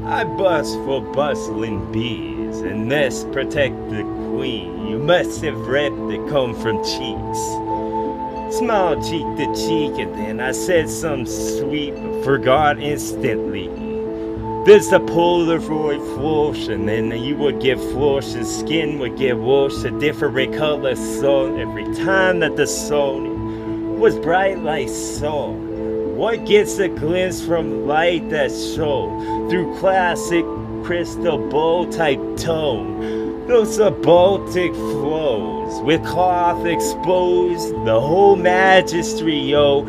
I bust for bustling bees, and nest protect the queen. You must have rep that come from cheeks. Smile cheek to cheek, and then I said some sweet, but forgot instantly. There's the Polaroid flush, and then you would get flushed, and skin would get washed a different color sun every time that the sun was bright like sun. What gets a glimpse from light that show through classic crystal bowl type tone? Those are Baltic flows with cloth exposed, the whole magistry, yo.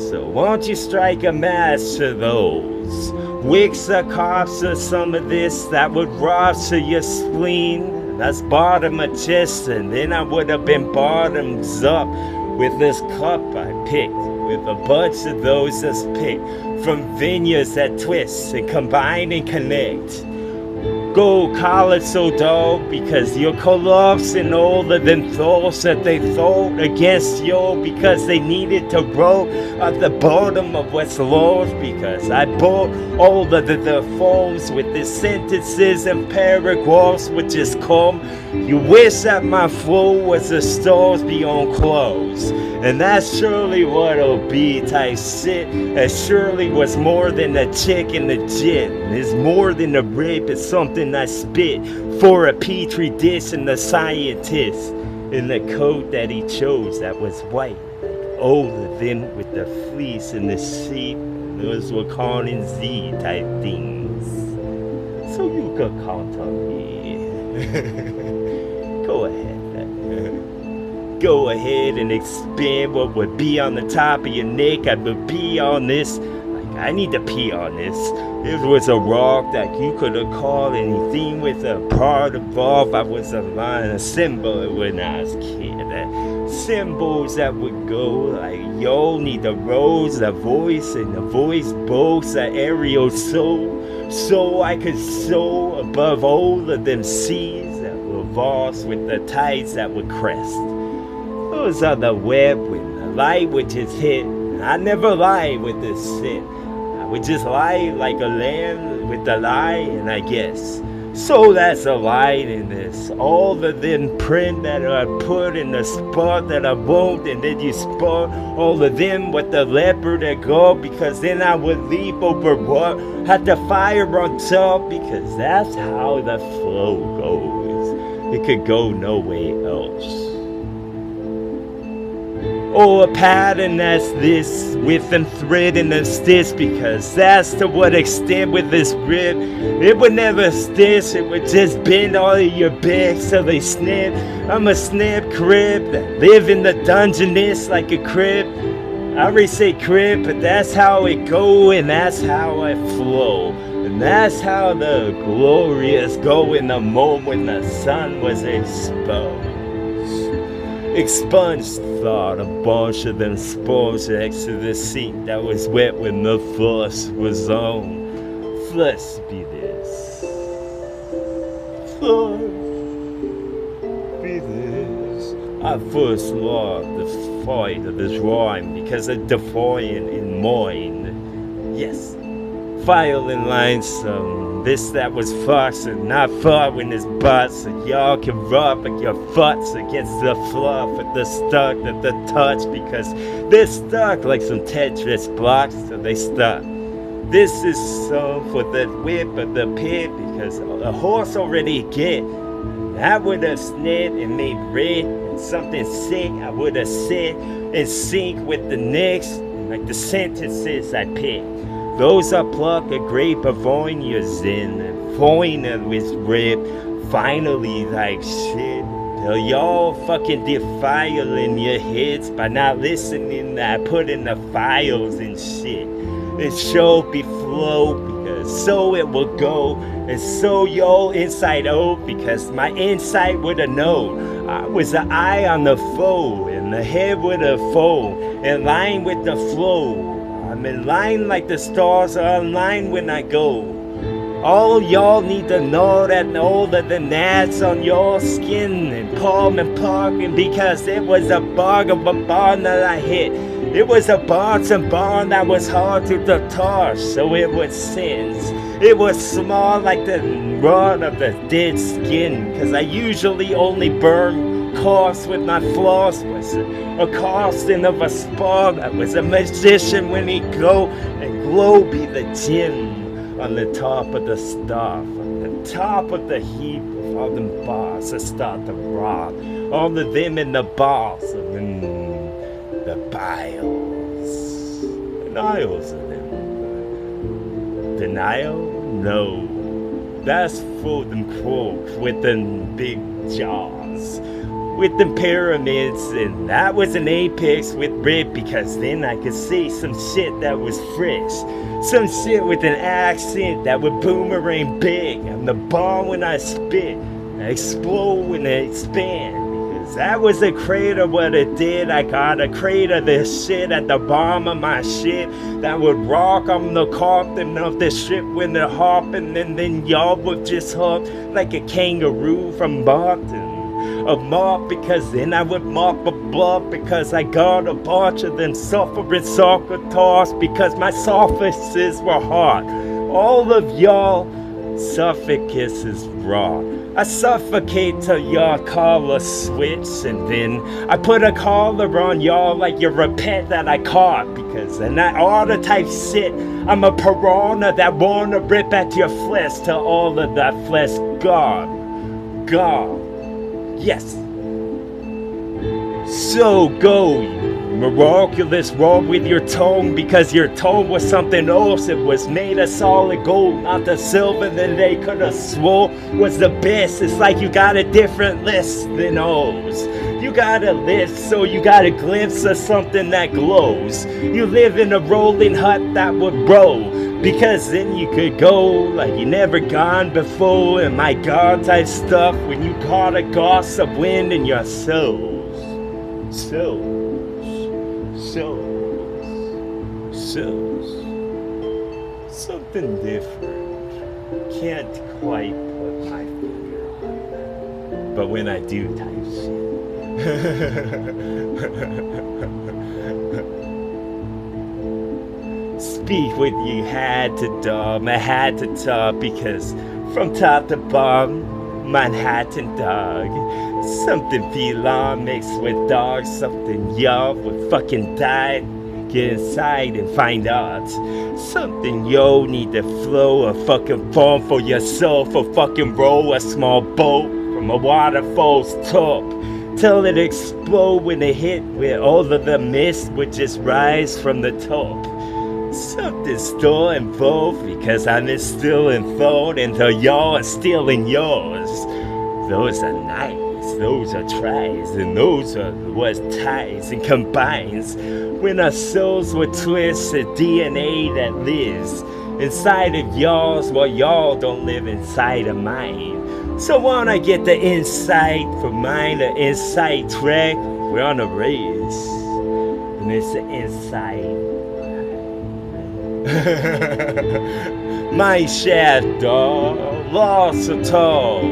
So won't you strike a match to those? Wicks of cops or some of this that would rupture your spleen. That's bottom of chest, and then I would have been bottoms up with this cup I picked, with a bunch of those that's picked from vineyards that twist and combine and connect. Go call it so dull because you're collapsing all of them thoughts that they thought against you because they needed to roll at the bottom of what's lost, because I bought all of the phones with the sentences and paragraphs which just come. You wish that my flow was the stars beyond clothes, and that's surely what'll be type shit. It surely was more than a chick in the gym. It's more than a rip, it's something I spit for a petri dish and the scientist in the coat that he chose that was white. All of them with the fleece and the sheep, those were calling Z type things. So you could count on me. Go ahead. Go ahead and expand what would be on the top of your neck. I would be on this. Like, I need to pee on this. It was a rock that you could have called anything with a part involved. I was a line, a symbol when I was a kid. Symbols that would go like, yo, need the rose, the voice, and the voice boasts the aerial soul, so I could soar above all of them seas that were vast with the tides that would crest. Those are the web when the light would just hit. I never lie with this shit. I would just lie like a lamb with the lie, and I guess. So that's a light in this. All of them print that I put in the spot that I won't, and then you spot all of them with the leopard that go, because then I would leap over what had the fire on top, because that's how the flow goes. It could go nowhere else. Or a pattern that's this, with them thread and them stitch, because that's to what extent with this rib. It would never stitch, it would just bend all of your back so they snap. I'm a snap crib that live in the dungeonness like a crib. I already say crib, but that's how it go, and that's how I flow. And that's how the glorious go in the moment when the sun was exposed. Expunged thought, a bunch of them spores next to the sink that was wet when the fuss was on. Flesh be this. Flesh be this. I first loved the fight of this rhyme because of defiant in mind. Yes, violent lines, this that was fuss and not fun when it's butts, and y'all can rub like your butts against the fluff with the stuck at the touch, because they're stuck like some Tetris blocks, so they stuck. This is some for the whip of the pit, because a horse already get. I would have snit and made red, and something sick I would have said and sync with the next, like the sentences I picked. Those are pluck a grape of oranges in, foina with rip, finally like shit. Till y'all fucking defiling your heads by not listening that I put in the files and shit. It show be flow, because so it will go, and so y'all inside out, because my insight would have known. I was the eye on the foe, and the head with a foe, in line with the flow. I'm in line like the stars are in line when I go. All y'all need to know that older than that's on your skin and palm and parking, because it was a bug of a barn that I hit. It was a Barton barn that was hard to touch, so it was sins. It was small like the rod of the dead skin, cause I usually only burn coughs with my floss. Was a casting of a spark. I was a magician when he go and glow be the gin on the top of the staff, on the top of the heap of all them bars that start to rot, all of them in the bars of them, the biles, and aisles of them. Denial? No. That's for them croaks with them big jaws, with them pyramids, and that was an apex with rib, because then I could see some shit that was fresh. Some shit with an accent that would boomerang big. I'm the bomb when I spit. I explode when I expand. Because that was a crater what it did. I got a crater this shit at the bottom of my ship that would rock on the captain of the ship when they're hopping. And then y'all would just hop like a kangaroo from Boston. A mop, because then I would mop a blob, because I got a bunch of them suffering soccer toss, because my sophists were hot. All of y'all suffocus is raw. I suffocate till y'all collar switch, and then I put a collar on y'all like you repent that I caught, because and that all the type shit. I'm a piranha that wanna rip at your flesh till all of that flesh gone. Gone. Yes. So go, you miraculous rob with your tongue, because your tongue was something else. It was made of solid gold, not the silver that they could have swore was the best. It's like you got a different list than O's. You got a list, so you got a glimpse of something that glows. You live in a rolling hut that would roll, because then you could go like you never gone before. And my God type stuff when you caught a gust of wind in your souls. Souls. Something different. Can't quite put my finger on it. But when I do type shit. Speak what you had to dub, I had to talk, because from top to bottom, Manhattan dog. Something feline mixed with dog, something y'all would fucking die. Get inside and find out. Something yo need to flow a fucking form for yourself, or fucking row a small boat from a waterfall's top. Till it explode when it hit, where all of the mist would just rise from the top. Something still involved, because I'm still in thought until y'all are stealing yours. Those are nice, those are tries, and those are what ties and combines. When our souls would twist the DNA that lives inside of y'all's, while y'all don't live inside of mine. So wanna get the insight from mine, the insight track. We're on a race, and it's the insight. My shaft, dog, lost a toe.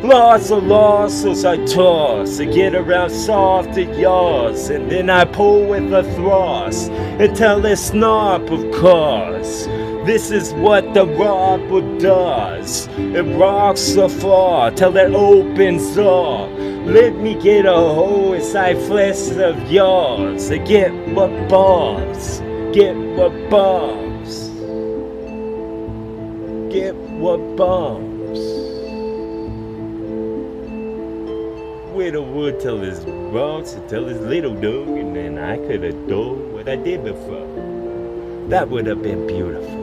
Lots of losses I toss to get around soft at yours, and then I pull with a thrust until it's snap, of course. This is what the robber does. It rocks the floor till it opens up. Let me get a hole inside flesh of yours to get what bombs. Get what bombs. Get what bombs. With the wood till it's rocks, till it's little dog, and then I could have done what I did before. That would have been beautiful.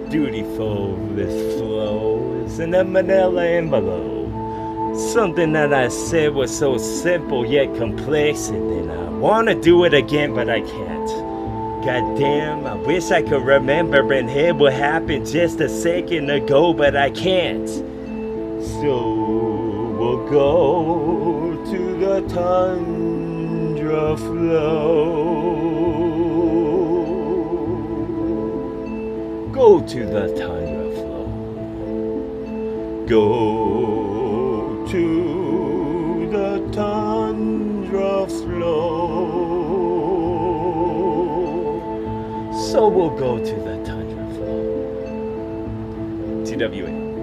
Dutiful with flows in a manila envelope. Something that I said was so simple yet complex, and then I wanna do it again, but I can't. Goddamn, I wish I could remember and hear what happened just a second ago, but I can't. So we'll go to the tundra flow. Go to the tundra flow. go to the tundra flow. So we'll go to the tundra flow. TWA.